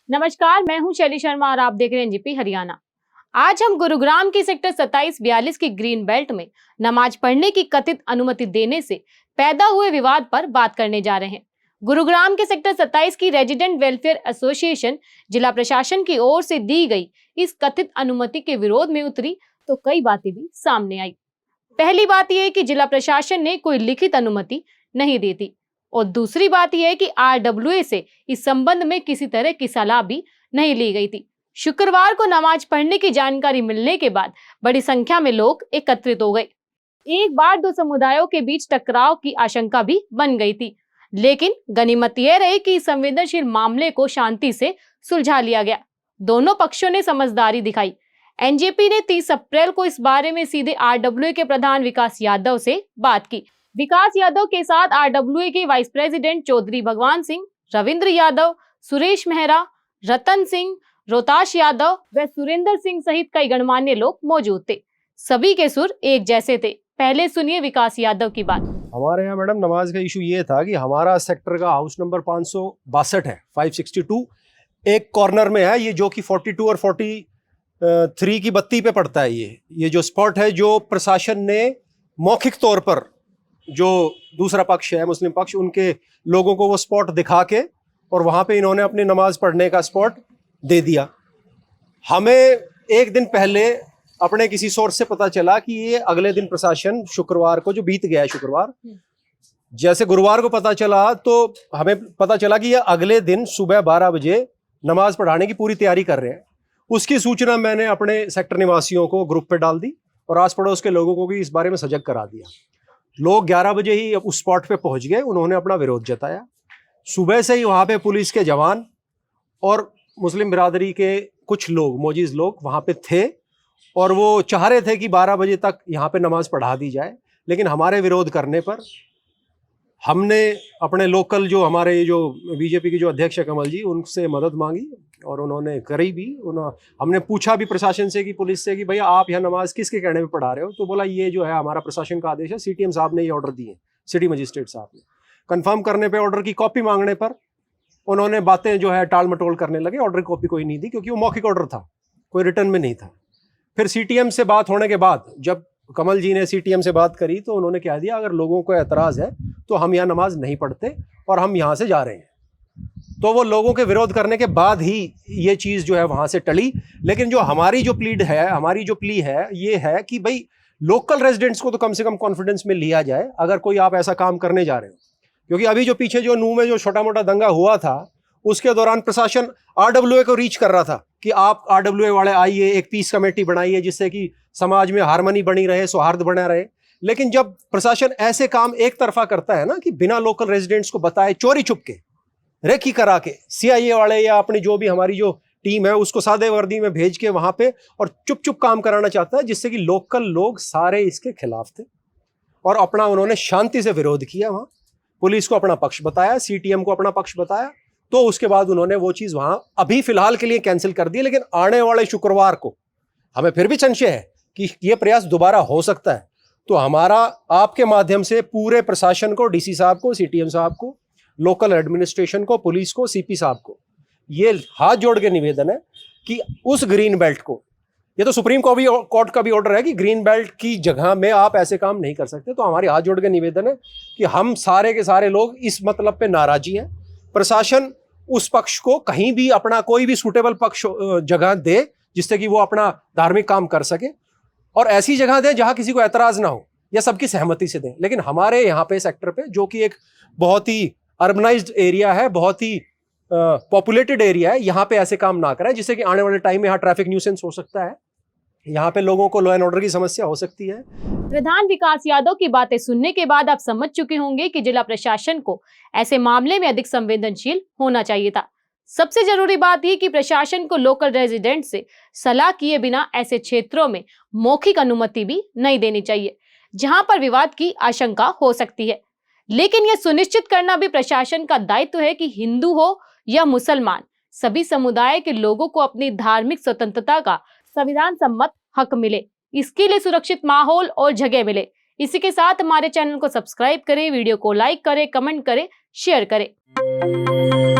नमस्कार, मैं हूं शैली शर्मा और आप देख रहे हैं एनजीपी हरियाणा। आज हम गुरुग्राम के सेक्टर 27-42 की ग्रीन बेल्ट में नमाज पढ़ने की कथित अनुमति देने से पैदा हुए विवाद पर बात करने जा रहे हैं। गुरुग्राम के सेक्टर 27 की रेजिडेंट वेलफेयर एसोसिएशन जिला प्रशासन की ओर से दी गई इस कथित अनुमति के विरोध में उतरी तो कई बातें भी सामने आई। पहली बात यह है कि जिला प्रशासन ने कोई लिखित अनुमति नहीं दी थी और दूसरी बात यह है कि आरडब्ल्यूए से इस संबंध में किसी तरह की सलाह भी नहीं ली गई थी। शुक्रवार को नमाज पढ़ने की जानकारी मिलने के बाद बड़ी संख्या में लोग एकत्रित हो गए। एक बार दो समुदायों के बीच टकराव की आशंका भी बन गई थी, लेकिन गनीमत यह रही कि इस संवेदनशील मामले को शांति से सुलझा लिया गया। दोनों पक्षों ने समझदारी दिखाई। एनजेपी ने 30 अप्रैल को इस बारे में सीधे आरडब्ल्यूए के प्रधान विकास यादव से बात की। विकास यादव के साथ आरडब्ल्यूए के वाइस प्रेसिडेंट चौधरी भगवान सिंह, रविंद्र यादव, सुरेश मेहरा, रतन सिंह, रोताश यादव व सुरेंद्र सिंह सहित कई गणमान्य लोग मौजूद थे। सभी के सुर एक जैसे थे। पहले सुनिए विकास यादव की बात। हमारे यहाँ मैडम नमाज का इशू ये था कि हमारा सेक्टर का हाउस नंबर 562 है, 562 एक कॉर्नर में है, ये जो कि 42 और 43 की बत्ती पे पड़ता है। ये जो स्पॉट है, जो प्रशासन ने मौखिक तौर पर, जो दूसरा पक्ष है मुस्लिम पक्ष, उनके लोगों को वो स्पॉट दिखा के और वहाँ पे इन्होंने अपनी नमाज पढ़ने का स्पॉट दे दिया। हमें एक दिन पहले अपने किसी सोर्स से पता चला कि ये अगले दिन प्रशासन, शुक्रवार को जो बीत गया है शुक्रवार, जैसे गुरुवार को पता चला तो हमें पता चला कि ये अगले दिन सुबह 12 बजे नमाज पढ़ाने की पूरी तैयारी कर रहे हैं। उसकी सूचना मैंने अपने सेक्टर निवासियों को ग्रुप पे डाल दी और आस पड़ोस के लोगों को भी इस बारे में सजग करा दिया। लोग 11 बजे ही उस स्पॉट पे पहुंच गए, उन्होंने अपना विरोध जताया। सुबह से ही वहाँ पे पुलिस के जवान और मुस्लिम बिरादरी के कुछ लोग, मोजीज लोग वहाँ पे थे और वो चाह रहे थे कि 12 बजे तक यहाँ पे नमाज पढ़ा दी जाए। लेकिन हमारे विरोध करने पर हमने अपने लोकल, जो हमारे जो बीजेपी के जो अध्यक्ष है कमल जी, उनसे मदद मांगी और उन्होंने करी भी। हमने पूछा भी प्रशासन से कि, पुलिस से, कि भैया आप यहाँ नमाज किसके कहने पे पढ़ा रहे हो? तो बोला ये जो है हमारा प्रशासन का आदेश है, सीटीएम साहब ने ये ऑर्डर दिए, सिटी मजिस्ट्रेट साहब ने। कंफर्म करने पे, ऑर्डर की कॉपी मांगने पर उन्होंने बातें जो है टाल मटोल करने लगे। ऑर्डर की कॉपी कोई नहीं दी क्योंकि वो मौखिक ऑर्डर था, कोई रिटर्न में नहीं था। फिर सीटीएम से बात होने के बाद जब कमल जी ने सीटीएम से बात करी तो उन्होंने कह दिया अगर लोगों को एतराज़ है तो हम यहाँ नमाज नहीं पढ़ते और हम यहाँ से जा रहे हैं। तो वो लोगों के विरोध करने के बाद ही ये चीज़ जो है वहाँ से टली। लेकिन जो हमारी जो प्लीड है, हमारी जो प्ली है, ये है कि भाई लोकल रेजिडेंट्स को तो कम से कम कॉन्फिडेंस में लिया जाए अगर कोई आप ऐसा काम करने जा रहे हो। क्योंकि अभी जो पीछे जो नूह में जो छोटा मोटा दंगा हुआ था, उसके दौरान प्रशासन आरडब्ल्यूए को रीच कर रहा था कि आप आरडब्ल्यूए वाले आइए, एक पीस कमेटी बनाइए जिससे कि समाज में हार्मनी बनी रहे, सौहार्द बना रहे। लेकिन जब प्रशासन ऐसे काम एक तरफा करता है ना, कि बिना लोकल रेजिडेंट्स को बताए, चोरी छुप के, रेकी करा के, सीआईए वाले या अपनी जो भी हमारी जो टीम है उसको सादे वर्दी में भेज के वहां पे और चुप चुप काम कराना चाहता है, जिससे कि लोकल लोग सारे इसके खिलाफ थे और अपना उन्होंने शांति से विरोध किया। वहां पुलिस को अपना पक्ष बताया, सीटीएम को अपना पक्ष बताया, तो उसके बाद उन्होंने वो चीज वहां अभी फिलहाल के लिए कैंसिल कर दी। लेकिन आने वाले शुक्रवार को हमें फिर भी संशय है कि ये प्रयास दोबारा हो सकता है। तो हमारा आपके माध्यम से पूरे प्रशासन को, डीसी साहब को, सीटीएम साहब को, लोकल एडमिनिस्ट्रेशन को, पुलिस को, सीपी साहब को ये हाथ जोड़ के निवेदन है कि उस ग्रीन बेल्ट को, ये तो सुप्रीम कोर्ट का भी ऑर्डर है कि ग्रीन बेल्ट की जगह में आप ऐसे काम नहीं कर सकते। तो हमारी हाथ जोड़ के निवेदन है कि हम सारे के सारे लोग इस मतलब पे नाराजी हैं। प्रशासन उस पक्ष को कहीं भी अपना कोई भी सूटेबल पक्ष जगह दे जिससे कि वो अपना धार्मिक काम कर सके, और ऐसी जगह दे जहां किसी को एतराज ना हो या सबकी सहमति से दें। लेकिन हमारे यहाँ पे सेक्टर पे, जो कि एक बहुत ही अर्बनाइज्ड एरिया है, बहुत ही पॉपुलेटेड एरिया है, यहाँ पे ऐसे काम ना करें जिससे कि आने वाले टाइम में यहाँ ट्रैफिक न्यूसेंस हो सकता है, यहाँ पे लोगों को लॉ एंड ऑर्डर की समस्या हो सकती है। प्रधान विकास यादव की बातें सुनने के बाद आप समझ चुके होंगे कि जिला प्रशासन को ऐसे मामले में अधिक संवेदनशील होना चाहिए था। सबसे जरूरी बात यह कि प्रशासन को लोकल रेजिडेंट से सलाह किए बिना ऐसे क्षेत्रों में मौखिक अनुमति भी नहीं देनी चाहिए जहां पर विवाद की आशंका हो सकती है। लेकिन यह सुनिश्चित करना भी प्रशासन का दायित्व है कि हिंदू हो या मुसलमान, सभी समुदाय के लोगों को अपनी धार्मिक स्वतंत्रता का संविधान सम्मत हक मिले। इसके लिए सुरक्षित माहौल और जगह मिले। इसी के साथ हमारे चैनल को सब्सक्राइब करें, वीडियो को लाइक करें, कमेंट करें, शेयर करें।